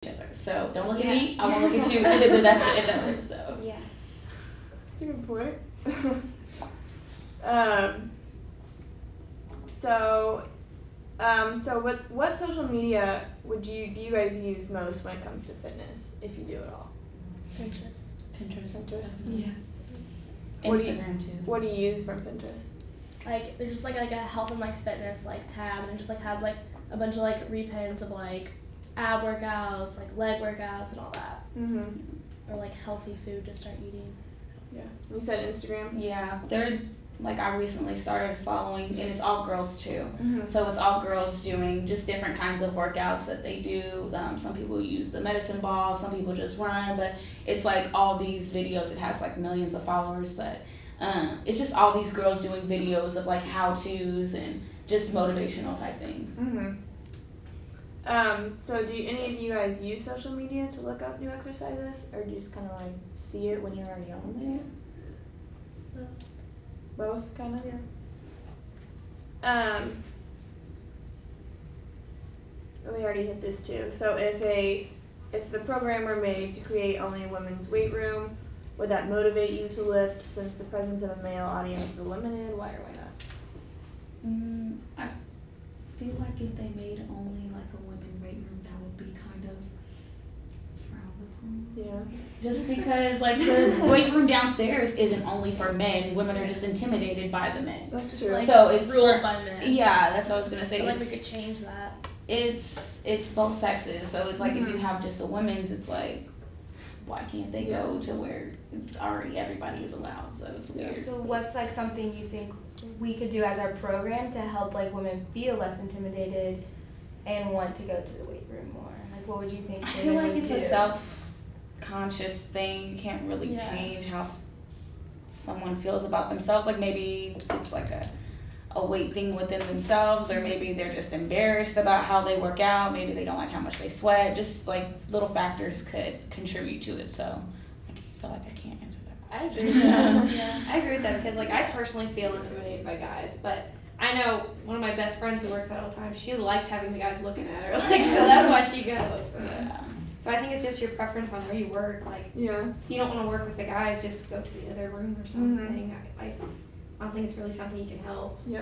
other. So don't look at me, I won't look at you, and then that's the end of it. So Yeah. That's a good point. So what social media do you guys use most when it comes to fitness, if you do at all? Pinterest. Yeah. What do you- Instagram too. What do you use from Pinterest? Like there's just like a health and like fitness like tab, and it just like has like a bunch of like repins of like ab workouts, like leg workouts, and all that, or like healthy food to start eating. Yeah. You said Instagram. Yeah, they're like I recently started following, and it's all girls too. Mm-hmm. So it's all girls doing just different kinds of workouts that they do. Some people use the medicine ball, some people just run, but it's like all these videos. It has like millions of followers, but it's just all these girls doing videos of like how-tos and just motivational type things. Mm-hmm. So do any of you guys use social media to look up new exercises, or do you just kind of like see it when you're already on there? Both, kind of. Yeah. We already hit this too. So if the program were made to create only a women's weight room, would that motivate you to lift since the presence of a male audience is limited? Why or why not? I feel like if they made only like a women weight room, that would be kind of frowned upon. Yeah. Just because like the weight room downstairs isn't only for men. Women are just intimidated by the men. That's Just true. like So it's ruled for- by men. Yeah, that's what I was gonna say. But, like we It's- could change that. it's both sexes, so it's like if you Mhm. have just a women's, it's like why can't they go to where it's already everybody is allowed? So it's weird. So what's like something you think we could do as our program to help like women feel less intimidated and want to go to the weight room more? Like what would you think? I feel women like would it's a do? self-conscious thing. You can't really Yeah. change how someone feels about themselves. Like maybe it's like a weight thing within themselves, or maybe they're just embarrassed about how they work out. Maybe they don't like how much they sweat. Just like little factors could contribute to it. So I feel like I can't answer that I question. agree. Yeah. I agree with that because like I personally feel intimidated by guys, but I know one of my best friends who works out all the time. She likes having the guys looking at her, like so that's why she goes. Yeah. So I think it's just your preference on where you work. Like Yeah. if you don't want to work with the guys, just go to the other room or something. I don't think it's really something you can help. Yeah.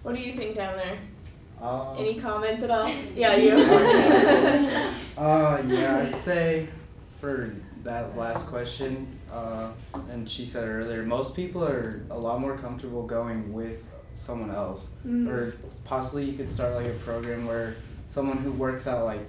What do you think down there? Uh, Any comments at all? Yeah, you. yeah, I'd say for that last question, and she said earlier, most people are a lot more comfortable going with someone else. Mhm. Or possibly you could start like a program where someone who works out like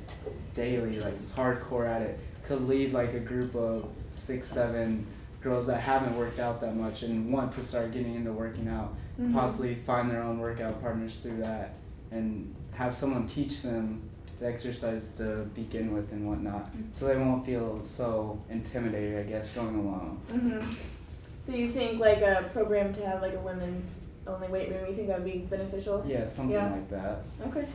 daily, like is hardcore at it, could lead like a group of 6, 7 girls that haven't worked out that much and want to start getting into working out. Mhm. Possibly find their own workout partners through that and have someone teach them the exercise to begin with and whatnot, so they won't feel so intimidated, I guess, going alone. Mhm. So you think like a program to have like a women's only weight room? You think that would be beneficial? Yeah, something Yeah. like that. Okay.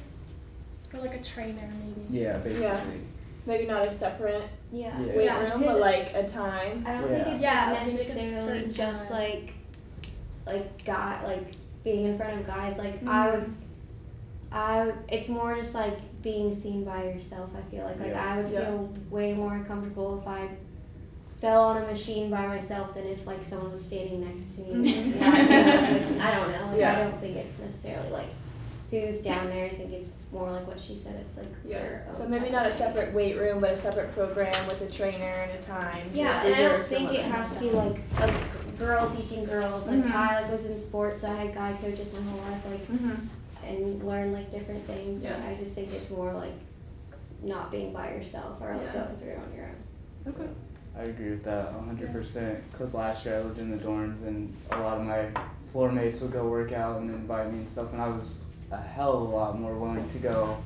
Or like a trainer maybe. Yeah, basically. Maybe not a separate Yeah. Yeah. weight Yeah, room, just but as- like a time. I don't Yeah. think it's Yeah, like like maybe like a necessarily certain just time. like being in front of guys. Like Mhm. it's more just like being seen by yourself. I feel like Yeah. I would Yeah. feel way more comfortable if I fell on a machine by myself than if like someone was standing next to me. Mhm. I don't know. Like, Yeah. I don't think it's necessarily like who's down there. I think it's more like what she said. It's like Yeah. their So own maybe type not a of thing. separate weight room, but a separate program with a trainer and a time. Yeah, just and I don't reserved for think it women. has to be like a girl teaching girls. Like Mhm. I was in sports, I had guy coaches my whole life, like Mhm. and learn like different things. Yeah. Like, I just think it's more like not being by yourself or like Yeah. going through it on your own. Okay. I agree with that 100%, because last year I lived in the dorms and a lot of my floor mates would go work out and invite me and stuff, and I was a hell of a lot more willing to go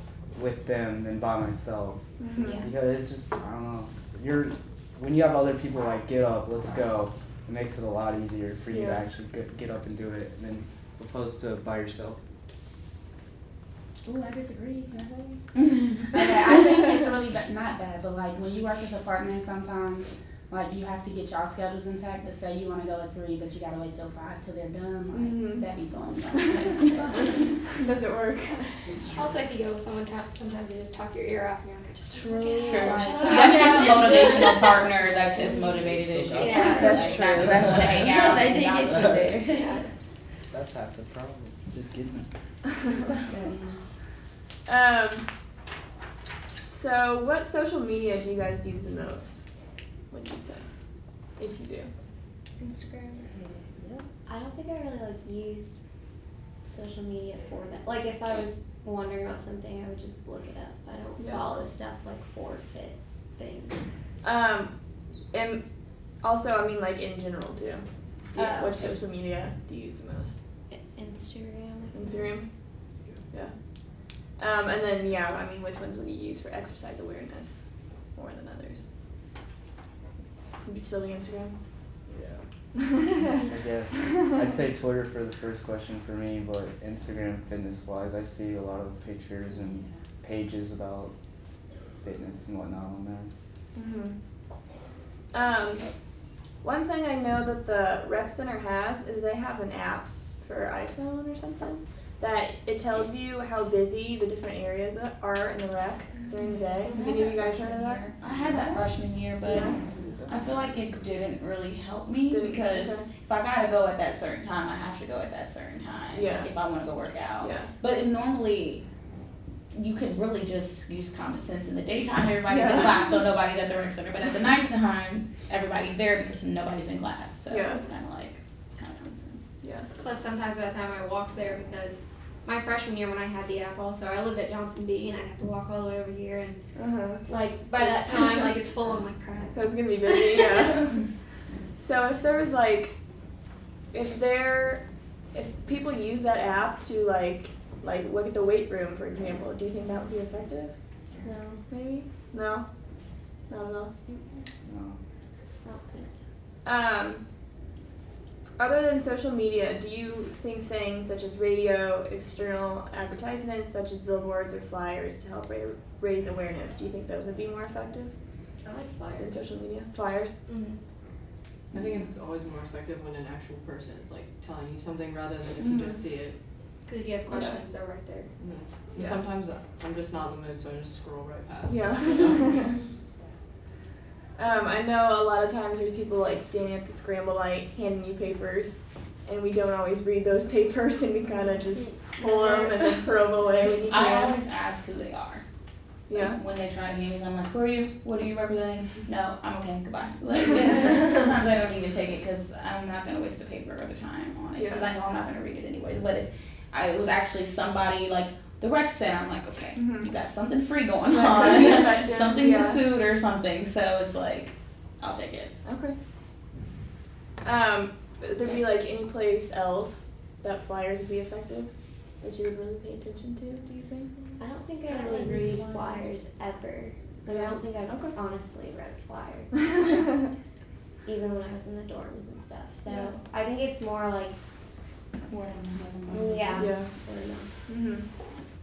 with them than by myself. Mhm. Yeah. Because it's just, I don't know, when you have other people like, get up, let's go, it makes it a lot easier for you to Yeah. actually get up and do it than opposed to by yourself. Ooh, I disagree. Can I tell you? Okay, I think it's really not bad, but like when you work with a partner sometimes, Like, you have to get y'all schedules intact, but say you wanna go at 3, but you gotta wait till 5 till they're done, Mhm. like, that be going down. Does it work? Also, if you go with someone, sometimes they just talk your ear off and you're like, just True. Sure. You Like, have to have a motivational partner that's as motivated as you. Yeah, are. that's Like, true. not just wanna hang out They and did get gossip. you there. Yeah. That's half the problem. Just getting it. So what social media do you guys use the most? What do you say? If you do. Instagram. I don't think I really like use social media for that. Like if I was wondering about something, I would just look it up. I don't Yeah. follow stuff like for fit things. And also, I mean, like in general too. What Okay. social media do you use the most? Instagram. Instagram. Yeah. And then yeah, I mean, which ones would you use for exercise awareness more than others? Would you still be Instagram? Yeah. I guess. I'd say Twitter for the first question for me, but Instagram fitness wise, I see a lot of pictures and pages about fitness and whatnot on there. One thing I know that the rec center has is they have an app for iPhone or something that it tells you how busy the different areas are in the rec during the day. Have any of you guys heard of that? I had that freshman year, but Yeah. I feel like it didn't really help me Didn't- because okay. if I gotta go at that certain time, I have to go at that certain time. Yeah. Like if I wanna go work out. Yeah. But normally, you could really just use common sense in the daytime. Everybody's Yeah. in class, so nobody's at the rec center. But at the nighttime, everybody's there because nobody's in class. So Yeah. it's kind of common sense. Yeah. Plus, sometimes by the time I walked there, because my freshman year when I had the app also, I lived at Johnson B and I have to walk all the way over here, and like by that time, like it's full of my crap. So it's gonna be busy, yeah. So if there was like, if people use that app to like look at the weight room, for example, do you think that would be effective? No, Maybe? No? Not at all? No. I don't think so. Other than social media, do you think things such as radio, external advertisements such as billboards or flyers to help raise awareness, do you think those would be more effective I like than flyers. social media? Flyers? I think it's always more effective when an actual person is like telling you something rather than if you just see it. Because if you have questions, they're right there. And Yeah. sometimes I'm just not in the mood, so I just scroll right past. Yeah. I know a lot of times there's people like standing at the scramble light handing you papers, and we don't always read those papers, and we kind of just pull them and then throw them away when you I can. always ask who they are. Yeah. When they try to hand me, I'm like, who are you? What are you representing? No, I'm okay. Goodbye. Like, sometimes I don't even take it because I'm not gonna waste the paper or the time on it because I know I'm not gonna read it anyways. But if it was actually somebody like the rec center, I'm like, okay, Mhm. you got something free going So that could be on, effective, something yeah. with food or something. So it's like, I'll take it. Okay. Would there be like any place else that flyers would be effective that you would really pay attention to? Do you think? I don't think I really read flyers ever. Like I don't think I've honestly read flyers, even when I was in the dorms and stuff. So Yeah. I think it's more like yeah. Yeah. I don't know. Mhm.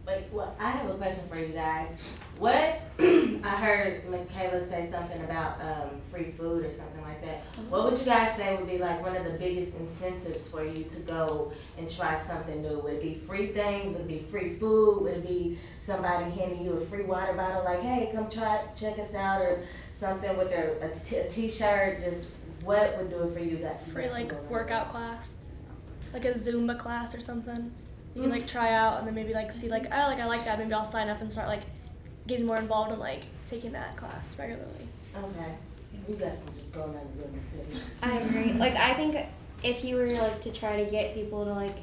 But well, I have a question for you guys. What I heard Michaela say something about free food or something like that. What would you guys say would be like one of the biggest incentives for you to go and try something new? Would it be free things? Would it be free food? Would it be somebody handing you a free water bottle like, hey, come check us out, or something with a t-shirt? Just what would do it for you guys? Free like workout class, like a Zumba class or something. You can like try out and then maybe like see like, oh, like I like that. Maybe I'll sign up and start like getting more involved in like taking that class regularly. Okay. You guys can just go around the building city. I agree. Like I think if you were like to try to get people to like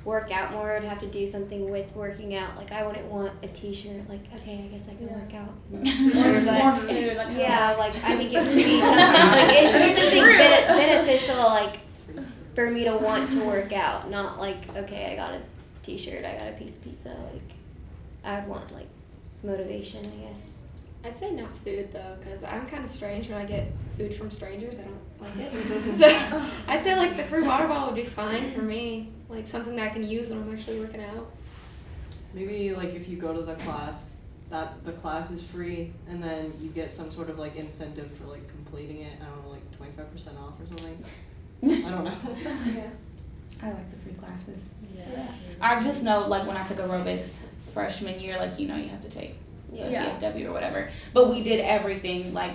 work out more, I'd have to do something with working out. Like I wouldn't want a t-shirt. Like okay, I guess I can work out. T-shirt, but More food, like yeah, like I think it should be something like it should be something beneficial, like for me to want to work out, not like okay, I got a t-shirt, I got a piece of pizza. Like I'd want like motivation, I guess. I'd say not food though, because I'm kind of strange when I get food from strangers. I don't like it. So I'd say like the free water bottle would be fine for me. Like something that I can use when I'm actually working out. Maybe like if you go to the class that the class is free, and then you get some sort of like incentive for like completing it. I don't know, like 25% off or something. I don't know. I like the free classes. Yeah. I just know, like, when I took aerobics freshman year, like, you have to take the Yeah. BFW or whatever. But we did everything, like,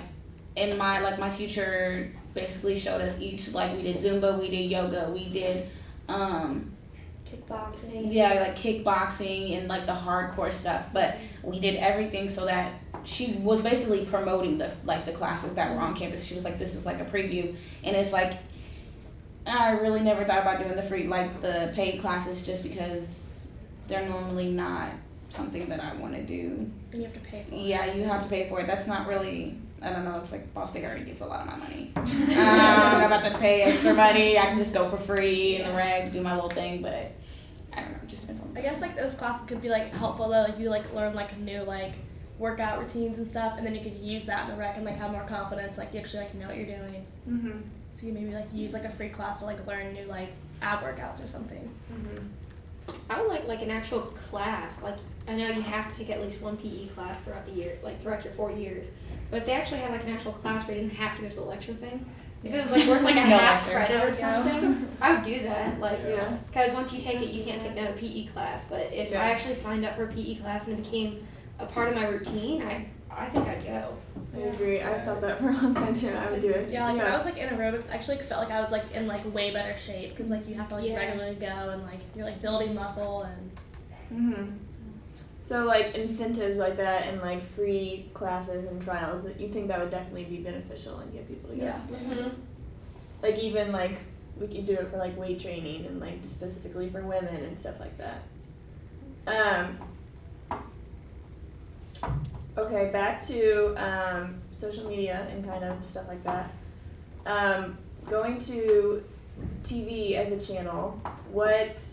in my teacher basically showed us each, like, we did Zumba, we did yoga, we did, Kickboxing. yeah, like, kickboxing and, like, the hardcore stuff. But we did everything so that she was basically promoting the classes that were on campus. She was like, this is, like, a preview. And it's, like, I really never thought about doing the paid classes just because they're normally not something that I want to do. And you have to pay for it. Yeah, you have to pay for it. That's not really, I don't know, it's like Ball State already gets a lot of my money. I'm about to pay extra money. I can just go for free in the reg, do my little thing, but I don't know, it just depends on the I guess like those classes could be like helpful though, like you like learn like new like workout routines and stuff, and then you could use that in the rec and like have more confidence, like you actually like know what you're doing. Mm-hmm. So you maybe like use like a free class to like learn new like ab workouts or something. Mm-hmm. I would like an actual class. Like, I know you have to take at least one PE class throughout the year, like throughout your 4 years. But if they actually had like an actual class where you didn't have to go to the lecture thing, if it was like worth like a No half lecture. credit or something, I would do that. Like, Yeah. because once you take it, you can't take another PE class. But if Yeah. I actually signed up for a PE class and it became a part of my routine, I think I'd go. I agree. I've felt that for a long time too. I would do it. Yeah, like I was like in aerobics, I actually felt like I was like in like way better shape because like you have to like Yeah. regularly go and like you're like building muscle and. Mm-hmm. So like incentives like that and like free classes and trials, that you think that would definitely be beneficial and get people to go. Yeah. Mm-hmm. Like even like we could do it for like weight training and like specifically for women and stuff like that. Okay, back to social media and kind of stuff like that. Going to TV as a channel, what